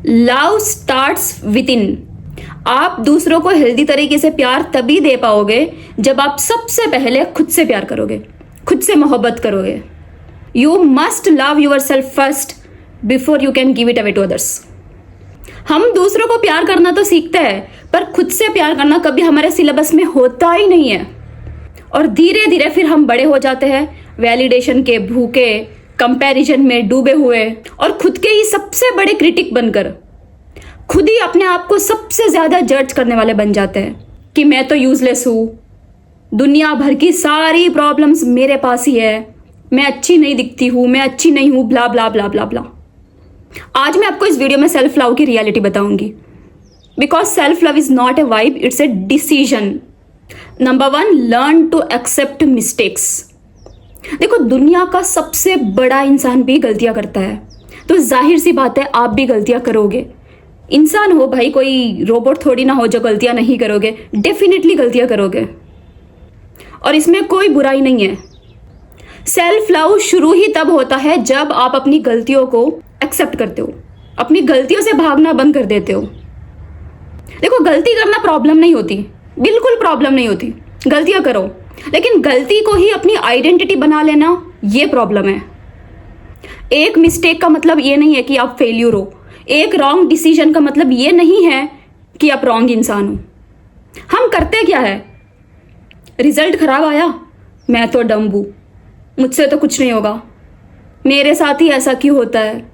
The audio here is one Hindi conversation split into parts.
Love starts with in. आप दूसरों को हेल्दी तरीके से प्यार तभी दे पाओगे जब आप सबसे पहले खुद से प्यार करोगे, खुद से मोहब्बत करोगे। You must love yourself first before you can give it away to others. हम दूसरों को प्यार करना तो सीखते हैं, पर खुद से प्यार करना कभी हमारे सिलेबस में होता ही नहीं है। और धीरे धीरे फिर हम बड़े हो जाते हैं, वैलिडेशन के भूखे, कंपैरिजन में डूबे हुए और खुद के ही सबसे बड़े क्रिटिक बनकर खुद ही अपने आप को सबसे ज्यादा जज करने वाले बन जाते हैं कि मैं तो यूजलेस हूं, दुनिया भर की सारी प्रॉब्लम्स मेरे पास ही है, मैं अच्छी नहीं दिखती हूं, मैं अच्छी नहीं हूं, ब्ला ब्ला ब्ला ब्ला ब्ला। आज मैं आपको इस वीडियो में सेल्फ लव की रियलिटी बताऊंगी, because self love is not a vibe, it's a decision. Number 1, learn to accept mistakes. देखो, दुनिया का सबसे बड़ा इंसान भी गलतियां करता है, तो जाहिर सी बात है आप भी गलतियां करोगे। इंसान हो भाई, कोई रोबोट थोड़ी ना हो जो गलतियां नहीं करोगे, डेफिनेटली गलतियां करोगे और इसमें कोई बुराई नहीं है। सेल्फ लव शुरू ही तब होता है जब आप अपनी गलतियों को एक्सेप्ट करते हो, अपनी गलतियों से भागना बंद कर देते हो। देखो, गलती करना प्रॉब्लम नहीं होती, बिल्कुल प्रॉब्लम नहीं होती, गलतियां करो, लेकिन गलती को ही अपनी आइडेंटिटी बना लेना ये प्रॉब्लम है। एक मिस्टेक का मतलब ये नहीं है कि आप फेल्यूर हो, एक रॉन्ग डिसीजन का मतलब ये नहीं है कि आप रॉन्ग इंसान हो। हम करते क्या है, रिजल्ट खराब आया, मैं तो डम हूं, मुझसे तो कुछ नहीं होगा, मेरे साथ ही ऐसा क्यों होता है,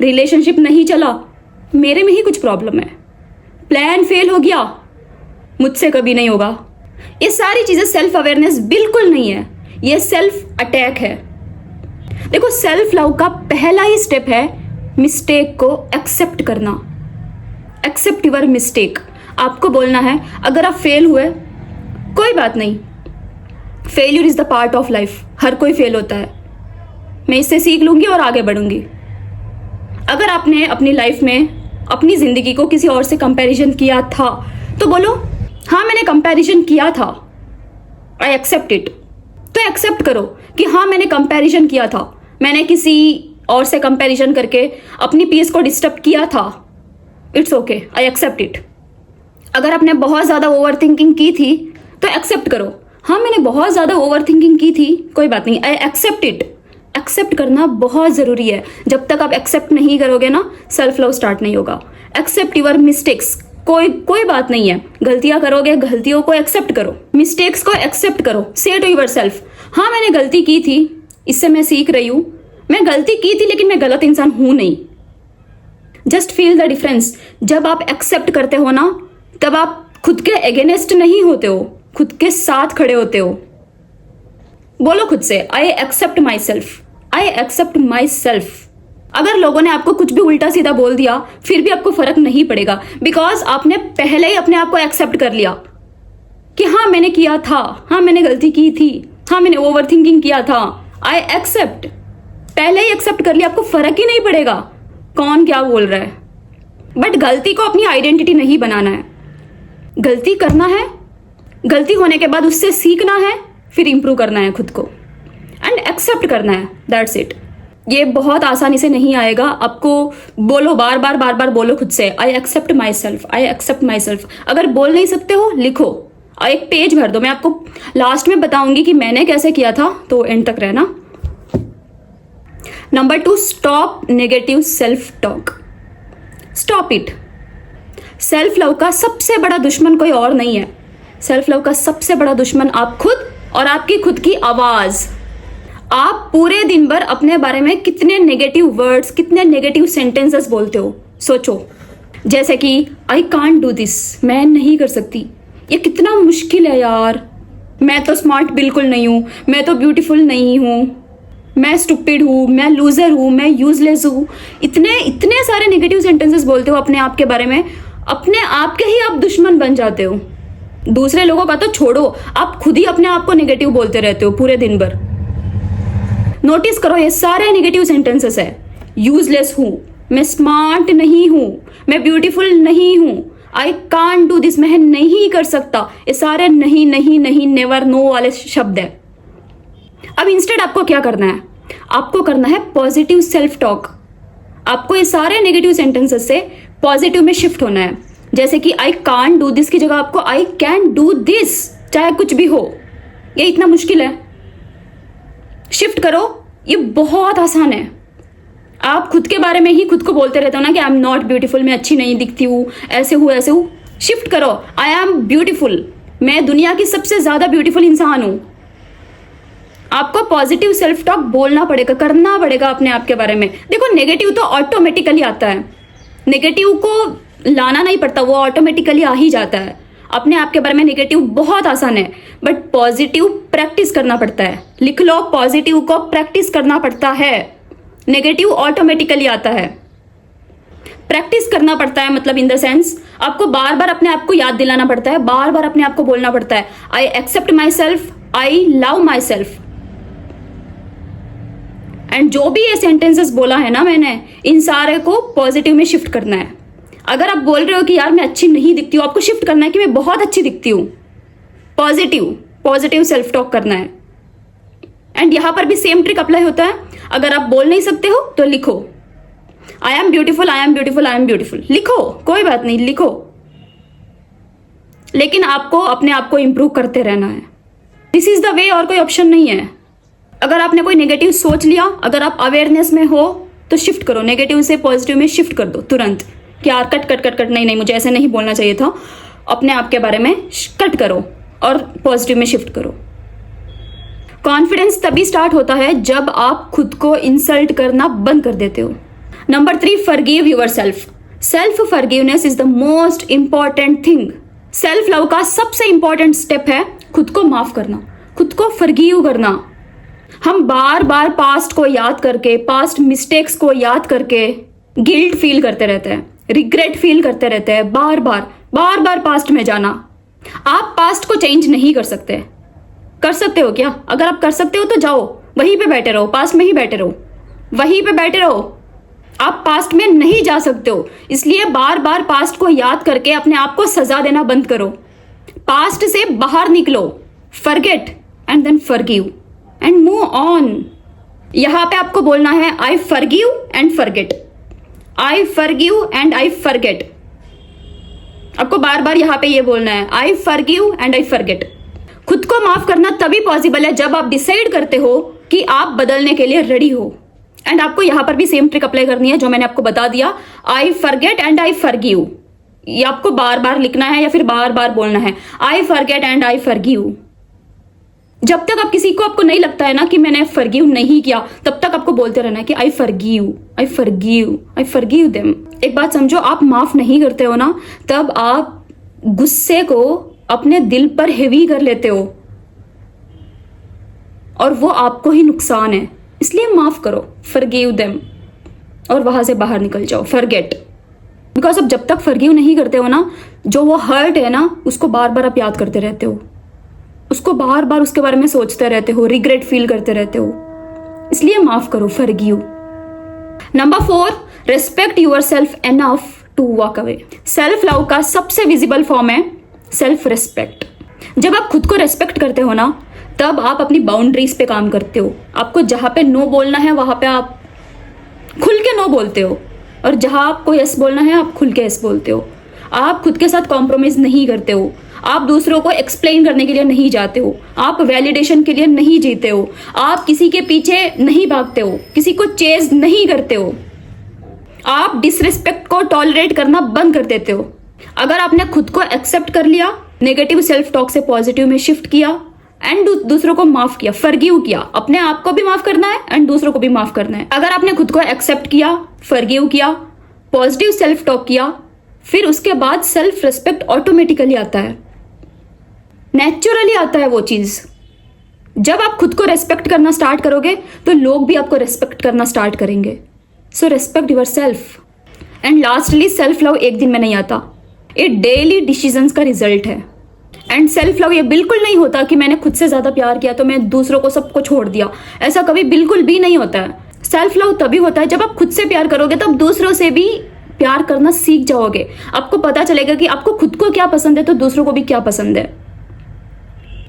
रिलेशनशिप नहीं चला, मेरे में ही कुछ प्रॉब्लम है, प्लान फेल हो गया, मुझसे कभी नहीं होगा। ये सारी चीजें सेल्फ अवेयरनेस बिल्कुल नहीं है, ये सेल्फ अटैक है। देखो, सेल्फ लव का पहला ही स्टेप है मिस्टेक को एक्सेप्ट करना। Accept your mistake. आपको बोलना है अगर आप फेल हुए कोई बात नहीं, failure is the part of life, हर कोई फेल होता है, मैं इससे सीख लूंगी और आगे बढ़ूंगी। अगर आपने अपनी लाइफ में अपनी जिंदगी को किसी और से कंपैरिजन किया था तो बोलो हाँ मैंने कंपैरिजन किया था, आई एक्सेप्ट इट। तो एक्सेप्ट करो कि हाँ मैंने कंपैरिजन किया था, मैंने किसी और से कंपैरिजन करके अपनी पीस को डिस्टर्ब किया था, it's okay, I accept it. अगर आपने बहुत ज्यादा ओवर थिंकिंग की थी तो एक्सेप्ट करो, हाँ मैंने बहुत ज्यादा ओवर थिंकिंग की थी, कोई बात नहीं, आई एक्सेप्ट इट। एक्सेप्ट करना बहुत जरूरी है। जब तक आप एक्सेप्ट नहीं करोगे ना, सेल्फ लव स्टार्ट नहीं होगा। Accept your mistakes. कोई बात नहीं है, गलतियां करोगे, गलतियों को एक्सेप्ट करो, मिस्टेक्स को एक्सेप्ट करो। से टू यूर सेल्फ, हाँ मैंने गलती की थी, इससे मैं सीख रही हूं, मैं गलती की थी लेकिन मैं गलत इंसान हूं नहीं। Just feel the difference. जब आप एक्सेप्ट करते हो ना, तब आप खुद के अगेंस्ट नहीं होते हो, खुद के साथ खड़े होते हो। बोलो खुद से, I accept myself, I accept myself. अगर लोगों ने आपको कुछ भी उल्टा सीधा बोल दिया फिर भी आपको फर्क नहीं पड़ेगा, बिकॉज आपने पहले ही अपने आप को एक्सेप्ट कर लिया कि हाँ मैंने किया था, हाँ मैंने गलती की थी, हाँ मैंने ओवर थिंकिंग किया था, आई एक्सेप्ट। पहले ही एक्सेप्ट कर लिया, आपको फर्क ही नहीं पड़ेगा कौन क्या बोल रहा है। बट गलती को अपनी आइडेंटिटी नहीं बनाना है, गलती करना है, गलती होने के बाद उससे सीखना है, फिर इंप्रूव करना है खुद को एंड एक्सेप्ट करना है, दैट्स इट। ये बहुत आसानी से नहीं आएगा, आपको बोलो, बार बार बोलो खुद से, I accept myself, I accept myself. अगर बोल नहीं सकते हो लिखो और एक पेज भर दो, मैं आपको लास्ट में बताऊंगी कि मैंने कैसे किया था, तो एंड तक रहना। Number 2, stop negative self talk, stop it. Self love का सबसे बड़ा दुश्मन कोई और नहीं है, सेल्फ लव का सबसे बड़ा दुश्मन आप खुद और आपकी खुद की आवाज। आप पूरे दिन भर अपने बारे में कितने नेगेटिव वर्ड्स, कितने नेगेटिव सेंटेंसेस बोलते हो, सोचो। जैसे कि आई कांट डू दिस, मैं नहीं कर सकती, ये कितना मुश्किल है यार, मैं तो स्मार्ट बिल्कुल नहीं हूं, मैं तो ब्यूटीफुल नहीं हूं, मैं स्टूपिड हूँ, मैं लूजर हूँ, मैं यूजलेस हूँ। इतने सारे नेगेटिव सेंटेंसेस बोलते हो अपने आप के बारे में, अपने आप के ही आप दुश्मन बन जाते हो। दूसरे लोगों का तो छोड़ो, आप खुद ही अपने आप को नेगेटिव बोलते रहते हो पूरे दिन भर। नोटिस करो, ये सारे नेगेटिव सेंटेंसेस है। यूजलेस हूँ, मैं स्मार्ट नहीं हूँ, मैं ब्यूटीफुल नहीं हूँ, आई कांट डू दिस, मैं नहीं कर सकता, ये सारे नहीं नहीं नहीं, नेवर, नो वाले शब्द है। अब इंस्टेड आपको क्या करना है, आपको करना है पॉजिटिव सेल्फ टॉक। आपको ये सारे नेगेटिव सेंटेंसेस से पॉजिटिव में शिफ्ट होना है। जैसे कि आई कांट डू दिस की जगह आपको आई कैन डू दिस, चाहे कुछ भी हो। ये इतना मुश्किल है? शिफ्ट करो, ये बहुत आसान है। आप खुद के बारे में ही खुद को बोलते रहते हो ना कि आई एम नॉट ब्यूटीफुल, मैं अच्छी नहीं दिखती हूँ, ऐसे हूँ ऐसे हूँ। शिफ्ट करो, आई एम ब्यूटीफुल, मैं दुनिया की सबसे ज्यादा ब्यूटीफुल इंसान हूँ। आपको पॉजिटिव सेल्फ टॉक बोलना पड़ेगा, करना पड़ेगा अपने आप के बारे में। देखो नेगेटिव तो ऑटोमेटिकली आता है, नेगेटिव को लाना नहीं पड़ता, वो ऑटोमेटिकली आ ही जाता है। अपने आप के बारे में नेगेटिव बहुत आसान है, बट पॉजिटिव प्रैक्टिस करना पड़ता है। लिख लो, पॉजिटिव को प्रैक्टिस करना पड़ता है, नेगेटिव ऑटोमेटिकली आता है। प्रैक्टिस करना पड़ता है मतलब इन द सेंस आपको बार बार अपने आप को याद दिलाना पड़ता है, बार बार अपने आप को बोलना पड़ता है I accept myself, I love myself. And जो भी ये सेंटेंसेस बोला है ना मैंने, इन सारे को पॉजिटिव में शिफ्ट करना है। अगर आप बोल रहे हो कि यार मैं अच्छी नहीं दिखती हूँ, आपको शिफ्ट करना है कि मैं बहुत अच्छी दिखती हूँ। पॉजिटिव सेल्फ टॉक करना है। एंड यहां पर भी सेम ट्रिक अप्लाई होता है। अगर आप बोल नहीं सकते हो तो लिखो, I am beautiful, I am beautiful, I am beautiful. लिखो, कोई बात नहीं, लिखो। लेकिन आपको अपने आप को इंप्रूव करते रहना है। दिस इज द वे, और कोई ऑप्शन नहीं है। अगर आपने कोई नेगेटिव सोच लिया, अगर आप अवेयरनेस में हो तो शिफ्ट करो, नेगेटिव से पॉजिटिव में शिफ्ट कर दो तुरंत। कि यार कट कट कट कट, नहीं मुझे ऐसे नहीं बोलना चाहिए था। अपने आप के बारे में कट करो और पॉजिटिव में शिफ्ट करो। कॉन्फिडेंस तभी स्टार्ट होता है जब आप खुद को इंसल्ट करना बंद कर देते हो। Number 3, forgive yourself. Self forgiveness is the most important thing. Self love का सबसे इंपॉर्टेंट स्टेप है खुद को माफ करना, खुद को फॉरगिव करना। हम बार बार पास्ट को याद करके, पास्ट मिस्टेक्स को याद करके गिल्ट फील करते रहते हैं, रिग्रेट फील करते रहते हैं, बार बार पास्ट में जाना। आप पास्ट को चेंज नहीं कर सकते। कर सकते हो क्या? अगर आप कर सकते हो तो जाओ, वहीं पे बैठे रहो, पास्ट में ही बैठे रहो, वहीं पे बैठे रहो। आप पास्ट में नहीं जा सकते हो, इसलिए बार बार पास्ट को याद करके अपने आप को सजा देना बंद करो। पास्ट से बाहर निकलो, forget and then forgive and move on. यहां पे आपको बोलना है I forgive and forget, I forgive and I forget. आपको बार बार यहां पे ये बोलना है I forgive and I forget. खुद को माफ करना तभी पॉसिबल है जब आप डिसाइड करते हो कि आप बदलने के लिए रेडी हो। एंड आपको यहां पर भी सेम ट्रिक अप्लाई करनी है जो मैंने आपको बता दिया, I forget and I forgive. ये आपको बार बार लिखना है या फिर बार बार बोलना है, I forget and I forgive. जब तक आप किसी को आपको नहीं लगता है ना कि मैंने फॉरगिव नहीं किया, तब तक आपको बोलते रहना है कि I forgive, I forgive, I forgive them. एक बात समझो, आप माफ नहीं करते हो ना, तब आप गुस्से को अपने दिल पर हेवी कर लेते हो और वो आपको ही नुकसान है। इसलिए माफ करो, फॉरगिव देम, और वहां से बाहर निकल जाओ, फॉरगेट। बिकॉज अब जब तक फॉरगिव नहीं करते हो ना, जो वो हर्ट है ना, उसको बार बार आप याद करते रहते हो, उसको बार बार उसके बारे में सोचते रहते हो, रिग्रेट फील करते रहते हो। इसलिए माफ करो, forgive. Number 4, respect yourself enough to walk away. Self love का सबसे विजिबल फॉर्म है सेल्फ रेस्पेक्ट। जब आप खुद को रेस्पेक्ट करते हो ना, तब आप अपनी बाउंड्रीज पे काम करते हो। आपको जहां पे नो बोलना है वहां पे आप खुल के नो बोलते हो, और जहां आपको यस बोलना है आप खुल के यस बोलते हो। आप खुद के साथ कॉम्प्रोमाइज नहीं करते हो, आप दूसरों को एक्सप्लेन करने के लिए नहीं जाते हो, आप वैलिडेशन के लिए नहीं जीते हो, आप किसी के पीछे नहीं भागते हो, किसी को चेज नहीं करते हो, आप डिसरिस्पेक्ट को टॉलरेट करना बंद कर देते हो। अगर आपने खुद को एक्सेप्ट कर लिया, नेगेटिव सेल्फ टॉक से पॉजिटिव में शिफ्ट किया एंड दूसरों को माफ किया, फॉरगिव किया, अपने आप को भी माफ करना है एंड दूसरों को भी माफ करना है। अगर आपने खुद को एक्सेप्ट किया, फॉरगिव किया, पॉजिटिव सेल्फ टॉक किया, फिर उसके बाद सेल्फ रिस्पेक्ट ऑटोमेटिकली आता है, नेचुरली आता है वो चीज। जब आप खुद को रेस्पेक्ट करना स्टार्ट करोगे तो लोग भी आपको रेस्पेक्ट करना स्टार्ट करेंगे। So respect your self. And lastly, self love एक दिन में नहीं आता, ये डेली डिसीजंस का रिजल्ट है। एंड सेल्फ लव ये बिल्कुल नहीं होता कि मैंने खुद से ज्यादा प्यार किया तो मैं दूसरों को सबको छोड़ दिया, ऐसा कभी बिल्कुल भी नहीं होता है। सेल्फ लव तभी होता है जब आप खुद से प्यार करोगे, तब दूसरों से भी प्यार करना सीख जाओगे। आपको पता चलेगा कि आपको खुद को क्या पसंद है तो दूसरों को भी क्या पसंद है।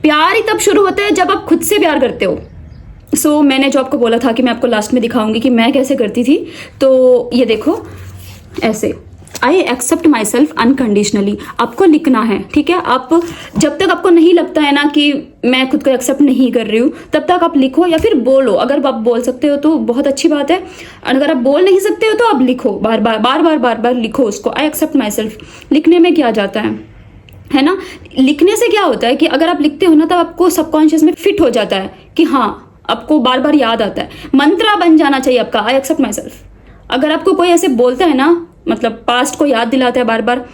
प्यार ही तब शुरू होता है जब आप खुद से प्यार करते हो, सो मैंने जो आपको बोला था कि मैं आपको लास्ट में दिखाऊंगी कि मैं कैसे करती थी, तो ये देखो ऐसे, I accept myself unconditionally आपको लिखना है, ठीक है। आप जब तक आपको नहीं लगता है ना कि मैं खुद को एक्सेप्ट नहीं कर रही हूँ, तब तक आप लिखो या फिर बोलो। अगर आप बोल सकते हो तो बहुत अच्छी बात है, अगर आप बोल नहीं सकते हो तो आप लिखो, बार बार लिखो उसको, आई एक्सेप्ट माई सेल्फ। लिखने में क्या जाता है ना। लिखने से क्या होता है कि अगर आप लिखते हो ना, तब आपको सबकॉन्शियस में फिट हो जाता है कि हाँ, आपको बार बार याद आता है, मंत्रा बन जाना चाहिए आपका, आई एक्सेप्ट माई सेल्फ। अगर आपको कोई ऐसे बोलता है ना, मतलब पास्ट को याद दिलाता है बार बार,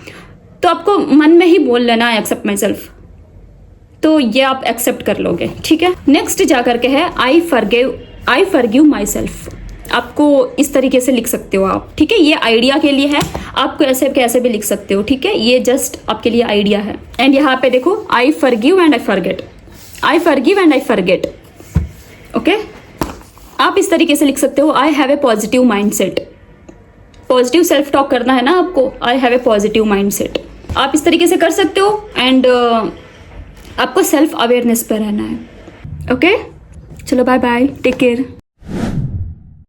तो आपको मन में ही बोल लेना आई एक्सेप्ट माई सेल्फ, तो ये आप एक्सेप्ट कर लोगे, ठीक है। नेक्स्ट जा करके है आई फॉरगिव माई सेल्फ। आपको इस तरीके से लिख सकते हो आप, ठीक है। ये आइडिया के लिए है, आपको ऐसे कैसे भी लिख सकते हो, ठीक है। ये जस्ट आपके लिए आइडिया है। एंड यहाँ पे देखो, आई forgive and I forget, I forgive and I forget, okay. आप इस तरीके से लिख सकते हो, I have a positive mind set. Positive self talk करना है ना आपको, I have a positive mind set. आप इस तरीके से कर सकते हो। एंड आपको सेल्फ अवेयरनेस पे रहना है, ओके। चलो बाय बाय, टेक केयर।